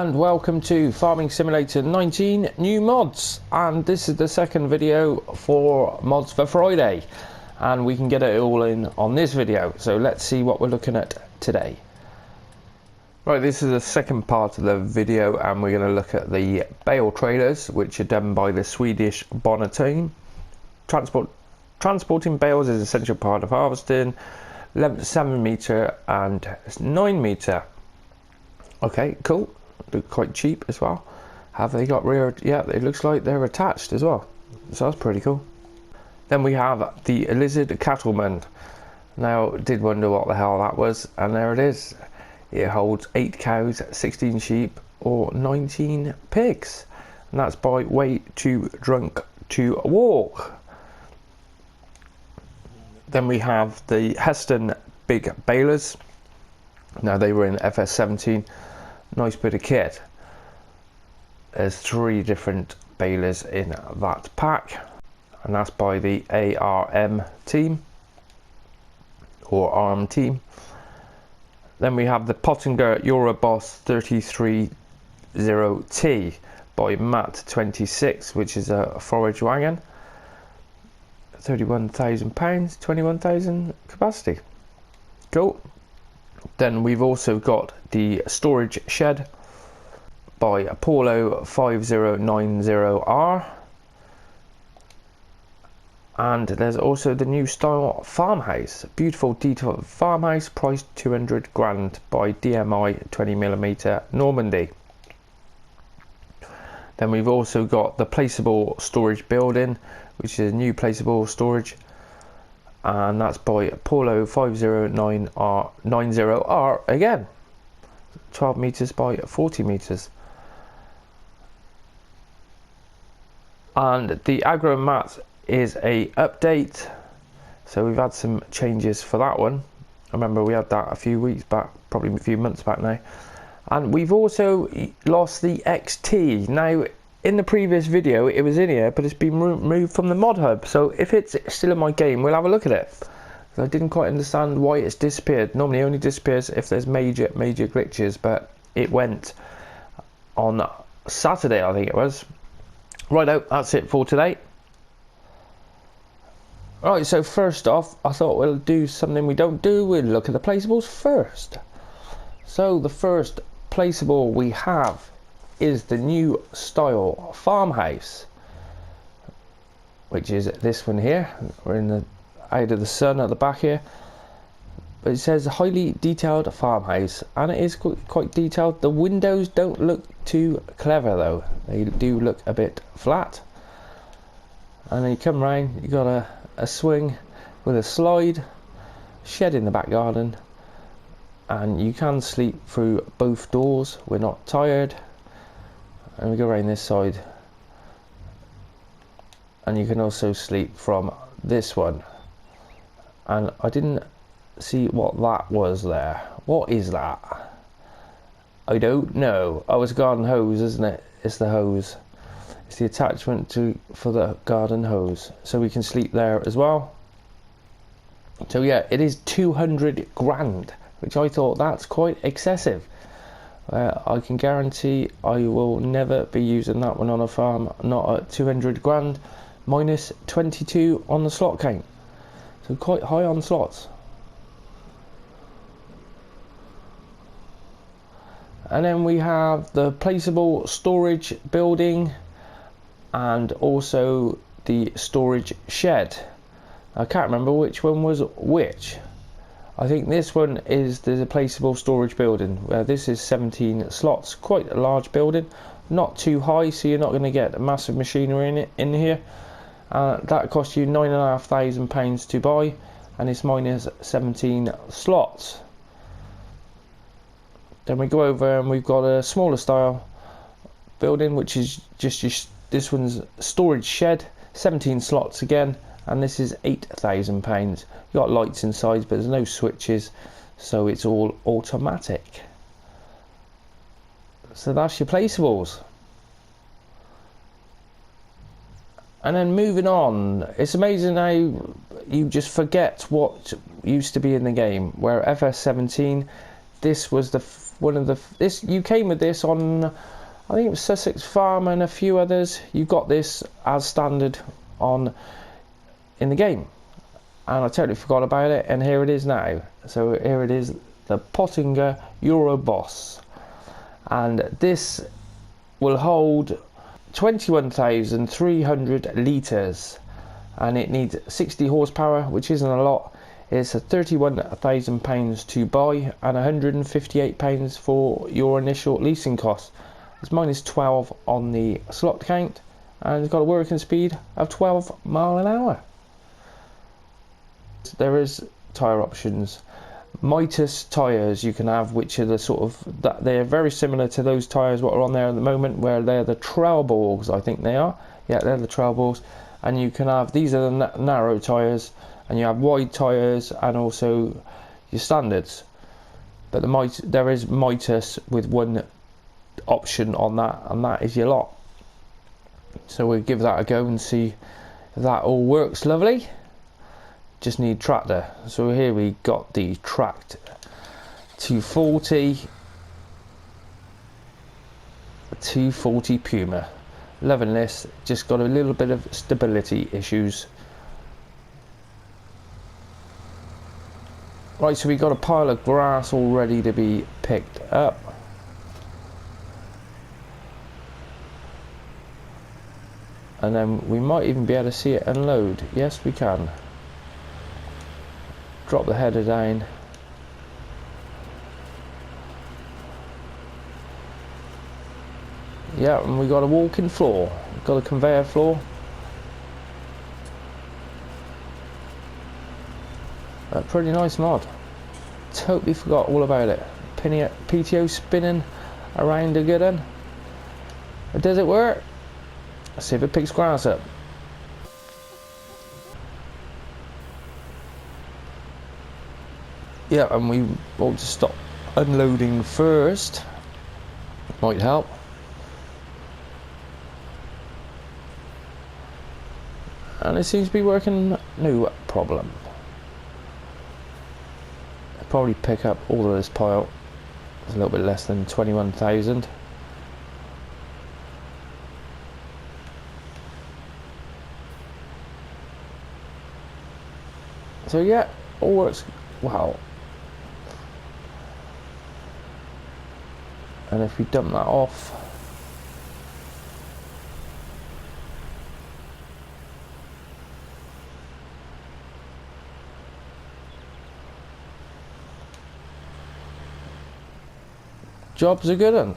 and welcome to Farming Simulator 19 new mods, and this is the second video for mods for Friday, and we can get it all in on this video. So let's see what we're looking at today. Right, this is the second part of the video, and we're going to look at the Bale trailers, which are done by the Swedish Bonner team. Transporting bales is an essential part of harvesting. Length 7 meter and 9 meter. Okay, cool. Look quite cheap as well. Have they got rear? Yeah, it looks like they're attached as well, so that's pretty cool. Then we have the lizard Cattleman. Now, did wonder what the hell that was, and there it is. It holds 8 cows, 16 sheep, or 19 pigs, and that's by way too drunk to walk. Then we have the Heeston Big Balers. Now, they were in fs19. Nice bit of kit. There's 3 different balers in that pack, and that's by the ARM team or ARM team. Then we have the Pottinger Euroboss 330T by Matt26, which is a forage wagon. £31,000, 21,000 capacity. Cool. Then we've also got the storage shed by Apollo 5090R, and there's also the new style farmhouse, beautiful detailed farmhouse, priced 200 grand by DMI 20mm Normandy. Then we've also got the Placeable storage building, which is a new placeable storage, and that's by Apollo 5090R again, 12 meters by 40 meters. And the agro mat is a update, so we've had some changes for that one. I remember we had that a few weeks back, probably a few months back now. And we've also lost the XT. Now, in the previous video it was in here, but it's been removed from the modhub, so if it's still in my game, we'll have a look at it. I didn't quite understand why it's disappeared. Normally it only disappears if there's major glitches, but it went on Saturday, I think it was. Righto, that's it for today. Right, so first off, I thought we'll do something we don't do. We'll look at the placeables first. So the first placeable we have is the new style farmhouse, which is this one here. We're in the out of the sun at the back here, but it says highly detailed farmhouse, and it is quite detailed. The windows don't look too clever though, they do look a bit flat. And then you come round, you got a swing with a slide, shed in the back garden, and you can sleep through both doors. We're not tired. And we go around this side, and you can also sleep from this one. And I didn't see what that was there. What is that? I don't know. Oh, it's a garden hose, isn't it? It's the hose. It's the attachment for the garden hose, so we can sleep there as well. So yeah, it is 200 grand, which I thought that's quite excessive. I can guarantee I will never be using that one on a farm, not at 200 grand, minus 22 on the slot count. So quite high on slots. And then we have the placeable storage building, and also the storage shed. I can't remember which one was which. I think this one is the placeable storage building. This is 17 slots, quite a large building, not too high, so you're not going to get massive machinery in here. That cost you £9,500 to buy, and it's minus 17 slots. Then we go over and we've got a smaller style building, which is just this one's storage shed, 17 slots again, and this is £8,000. You got lights inside, but there's no switches, so it's all automatic. So that's your placeables. And then moving on, it's amazing how you just forget what used to be in the game. Where FS17, this was the one of the this you came with this on, I think it was Sussex Farm and a few others. You got this as standard on in the game, and I totally forgot about it, and here it is now. So here it is, the Pottinger Euroboss, and this will hold 21,300 litres, and it needs 60 horsepower, which isn't a lot. It's £31,000 to buy and £158 for your initial leasing cost. It's -12 on the slot count, and it's got a working speed of 12 mile an hour. There is tyre options. Mitas tyres you can have, which are the sort of that they're very similar to those tyres what are on there at the moment, where they're the trail balls, I think they are. Yeah, they're the trail balls. And you can have, these are the narrow tyres, and you have wide tyres and also your standards. But there is Mitas with one option on that, and that is your lot. So we'll give that a go and see if that all works lovely. Just need tractor. So here we got the tracked 240 Puma. Loving this, just got a little bit of stability issues. Right, so we got a pile of grass all ready to be picked up. And then we might even be able to see it unload. Yes, we can. Drop the header down. Yeah, and we got a walk-in floor. Got a conveyor floor. A pretty nice mod. Totally forgot all about it. PTO spinning around a good one. But does it work? Let's see if it picks grass up. Yeah, and we want to stop unloading first. Might help. And it seems to be working, no problem. I'll probably pick up all of this pile. It's a little bit less than 21,000. So yeah, all works well. And if we dump that off, job's a good one.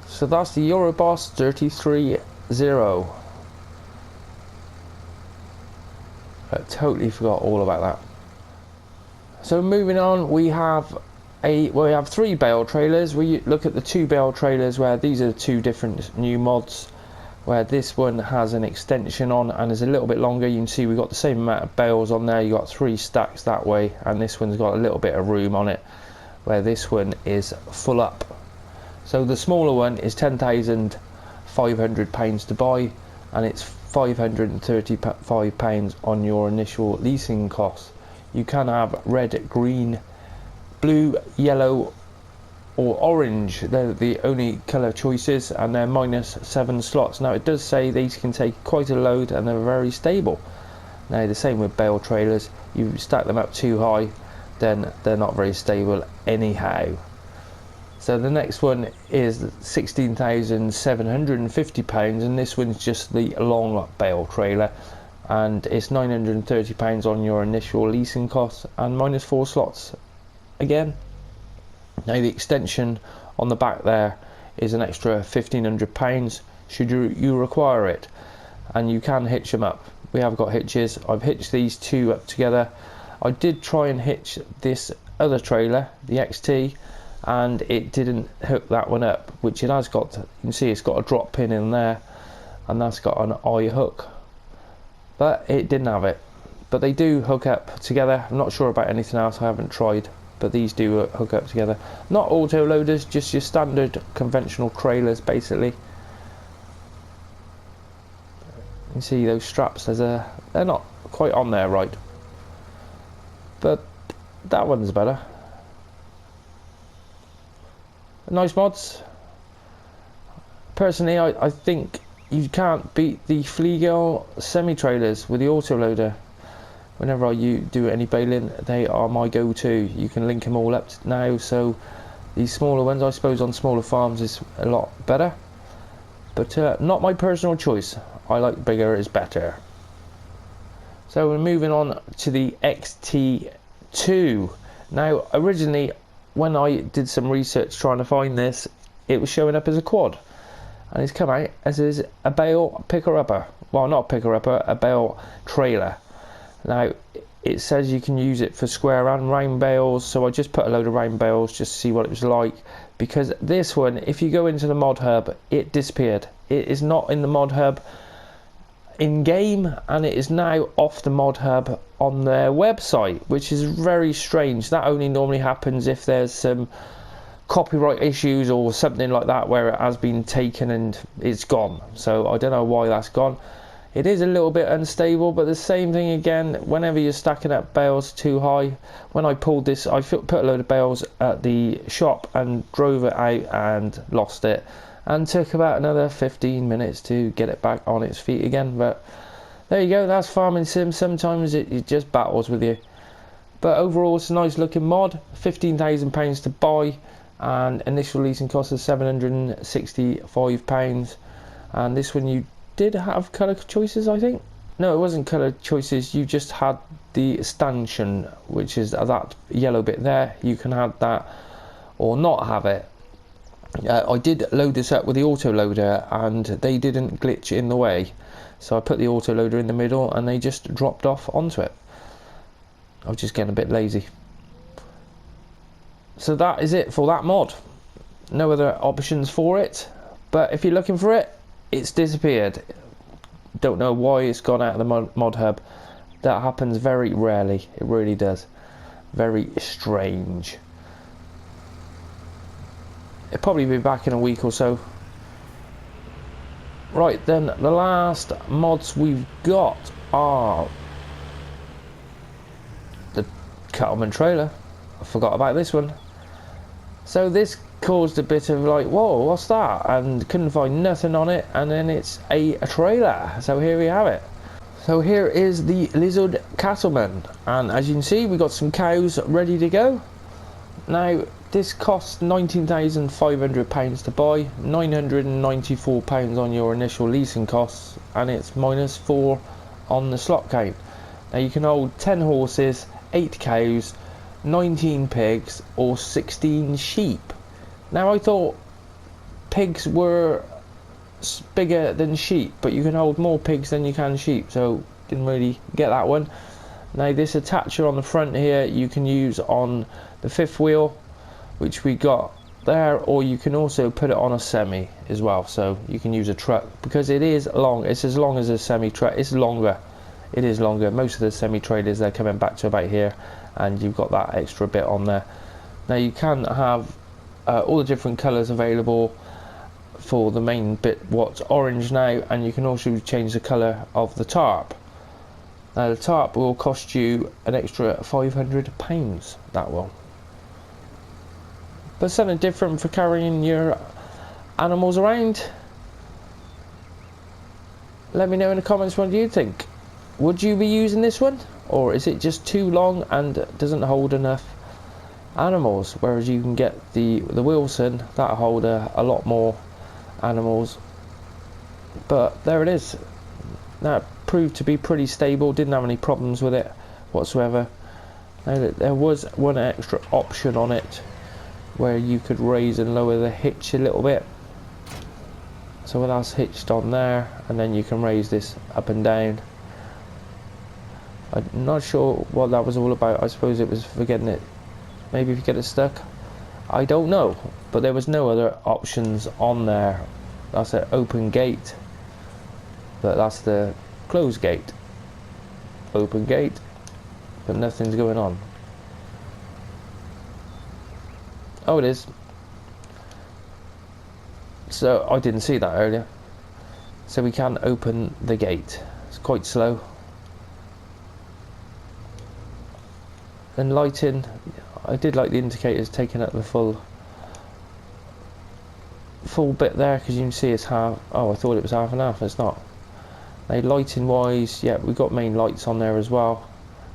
So that's the Euroboss 330. I totally forgot all about that. So moving on, we have three bale trailers. We look at the two bale trailers, where these are the two different new mods, where this one has an extension on and is a little bit longer. You can see we've got the same amount of bales on there. You got 3 stacks that way, and this one's got a little bit of room on it, where this one is full up. So the smaller one is £10,500 to buy, and it's £535 on your initial leasing costs. You can have red, green, blue, yellow or orange. They're the only colour choices, and they're -7 slots. Now it does say these can take quite a load and they're very stable. Now the same with bale trailers, you stack them up too high, then they're not very stable anyhow. So the next one is £16,750, and this one's just the long bale trailer, and it's £930 on your initial leasing costs and -4 slots again. Now the extension on the back there is an extra £1,500 should you require it, and you can hitch them up. We have got hitches. I've hitched these two up together. I did try and hitch this other trailer, the XT, and it didn't hook that one up, which it has got. You can see it's got a drop pin in there, and that's got an eye hook, but it didn't have it. But they do hook up together. I'm not sure about anything else, I haven't tried, but these do hook up together. Not auto loaders, just your standard conventional trailers basically. You can see those straps, they're not quite on there right. but that one's better. Nice mods. Personally, I think you can't beat the Fleagle semi-trailers with the autoloader. Whenever do any baling, they are my go-to. You can link them all up now, so these smaller ones, I suppose on smaller farms, is a lot better. But not my personal choice. I like bigger is better. So we're moving on to the XT2. Now, originally, when I did some research trying to find this, it was showing up as a quad. And it's come out as is a Bale pickerupper. Well, not a pickerupper, a Bale trailer. Now, it says you can use it for square and round bales, so I just put a load of round bales just to see what it was like. Because this one, if you go into the mod hub, it disappeared. It is not in the mod hub in game, and it is now off the mod hub on their website, which is very strange. That only normally happens if there's some copyright issues or something like that, where it has been taken and it's gone. So I don't know why that's gone. It is a little bit unstable, but the same thing again, whenever you're stacking up bales too high. When I pulled this, I put a load of bales at the shop and drove it out and lost it, and took about another 15 minutes to get it back on its feet again. But there you go, that's farming sim. Sometimes it just battles with you. But overall, it's a nice looking mod. £15,000 to buy, and initial leasing cost is £765. And this one you did have colour choices, I think. No, it wasn't colour choices, you just had the stanchion, which is that yellow bit there. You can have that or not have it. I did load this up with the autoloader and they didn't glitch in the way, so I put the autoloader in the middle and they just dropped off onto it. I was just getting a bit lazy. So that is it for that mod. No other options for it, but if you're looking for it, it's disappeared. Don't know why it's gone out of the mod hub. That happens very rarely. It really does. Very strange. It'll probably be back in a week or so. Right then, the last mods we've got are the Cattleman trailer. I forgot about this one. So this caused a bit of like, whoa, what's that? And couldn't find nothing on it, and then it's a trailer. So here we have it. So here is the Lizard Cattleman, and as you can see, we got some cows ready to go. Now this costs £19,500 to buy, £994 on your initial leasing costs, and it's -4 on the slot count. Now you can hold 10 horses, 8 cows, 19 pigs or 16 sheep. Now I thought pigs were bigger than sheep, but you can hold more pigs than you can sheep, so didn't really get that one. Now this attacher on the front here you can use on the 5th wheel, which we got there, or you can also put it on a semi as well, so you can use a truck, because it is long. It's as long as a semi truck. It's longer. It is longer. Most of the semi trailers, they're coming back to about here, and you've got that extra bit on there. Now you can have all the different colours available for the main bit, what's orange now, and you can also change the colour of the tarp. Now the tarp will cost you an extra £500, that will. But something different for carrying your animals around. Let me know in the comments, what do you think? Would you be using this one, or is it just too long and doesn't hold enough animals? Whereas you can get the Wilson, that'll hold a lot more animals. But there it is. That proved to be pretty stable, didn't have any problems with it whatsoever. Now there was one extra option on it where you could raise and lower the hitch a little bit. So that's hitched on there, and then you can raise this up and down. I'm not sure what that was all about. I suppose it was for getting it, maybe if you get it stuck, I don't know. But there was no other options on there. That's an open gate, but that's the closed gate. Open gate, but nothing's going on. Oh, it is. So I didn't see that earlier. So we can open the gate. It's quite slow. And lighting, I did like the indicators taking up the full bit there, because you can see it's half. Oh, I thought it was half and half. It's not. Now, lighting wise, yeah, we've got main lights on there as well,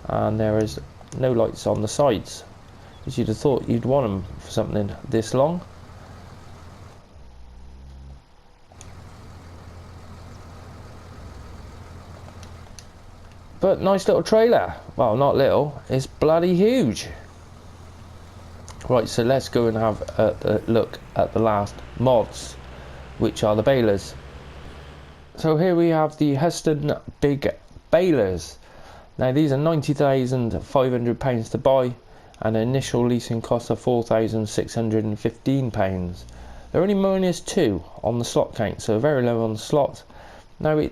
and there is no lights on the sides, because you'd have thought you'd want them for something this long. But nice little trailer. Well, not little, it's bloody huge. Right, so let's go and have a look at the last mods, which are the balers. So here we have the Heeston Big Balers. Now these are £90,500 to buy, and initial leasing costs are £4,615. They're only -2 on the slot count, so very low on the slot. Now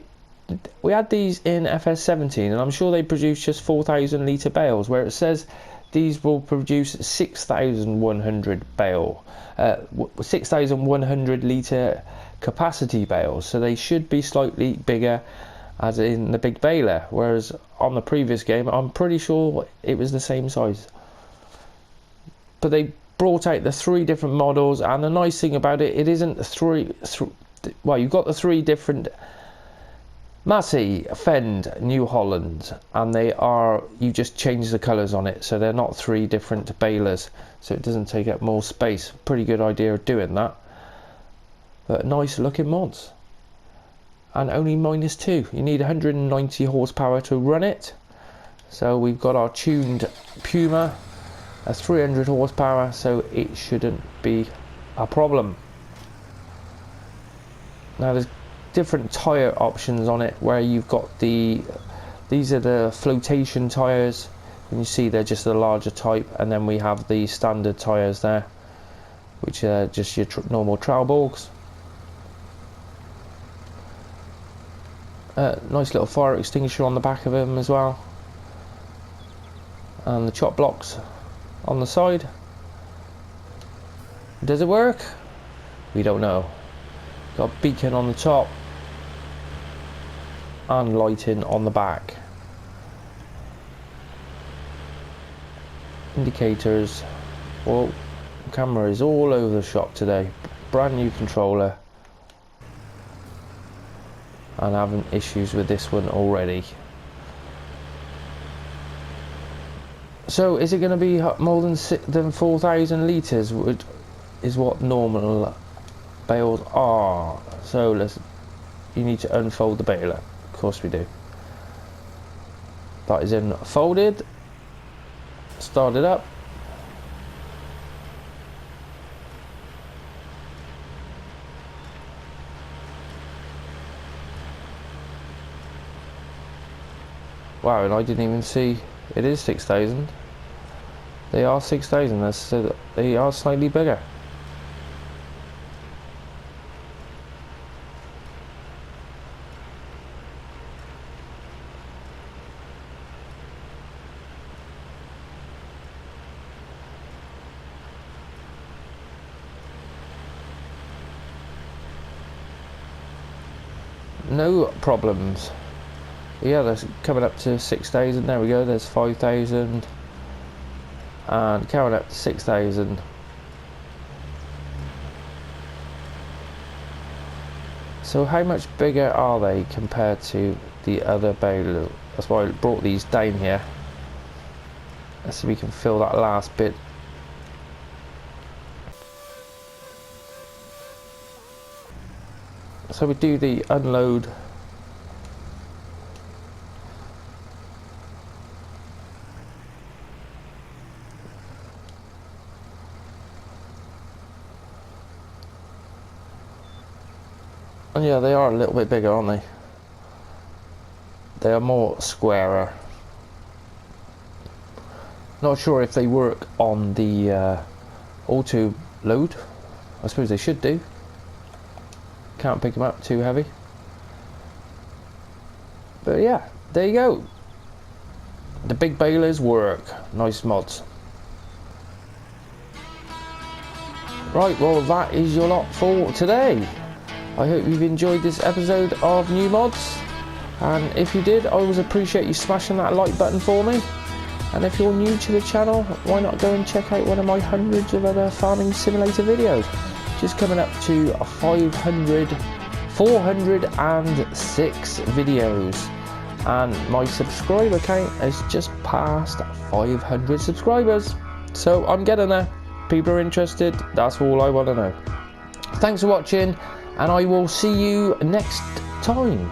we had these in fs19, and I'm sure they produce just 4,000 litre bales, where it says these will produce 6,100 bale, 6,100 litre capacity bales, so they should be slightly bigger as in the big baler, whereas on the previous game I'm pretty sure it was the same size. But they brought out the 3 different models, and the nice thing about it, it isn't well, you've got the 3 different Massey, Fend, New Holland, and they are, you just change the colours on it, so they're not 3 different balers, so it doesn't take up more space. Pretty good idea of doing that. But nice looking mods, and only -2. You need 190 horsepower to run it. So we've got our tuned Puma, that's 300 horsepower, so it shouldn't be a problem. Now there's different tyre options on it, where you've got these are the flotation tyres, and you see they're just the larger type, and then we have the standard tyres there, which are just your normal Trelleborgs. Nice little fire extinguisher on the back of them as well, and the chop blocks on the side. Does it work? We don't know. Got a beacon on the top and lighting on the back. Indicators. Well, camera is all over the shop today. Brand new controller, and having issues with this one already. So is it going to be more than 4,000 litres is what normal bales are. So you need to unfold the baler. Of course we do. That is in folded. Start it up. Wow, and I didn't even see it is 6,000. They are 6,000, so they are slightly bigger. No problems. Yeah, that's coming up to 6,000. There we go. There's 5,000, and coming up to 6,000. So how much bigger are they compared to the other baler? That's why I brought these down here. Let's see if we can fill that last bit. So we do the unload. And yeah, they are a little bit bigger, aren't they? They are more squarer. Not sure if they work on the auto load. I suppose they should do. Can't pick them up too heavy. But yeah, there you go. The big balers work. Nice mods. Right, well that is your lot for today. I hope you've enjoyed this episode of New Mods, and if you did, I always appreciate you smashing that like button for me. And if you're new to the channel, why not go and check out one of my hundreds of other farming simulator videos. Just coming up to 406 videos, and my subscriber count has just passed 500 subscribers. So I'm getting there. People are interested. That's all I want to know. Thanks for watching, and I will see you next time.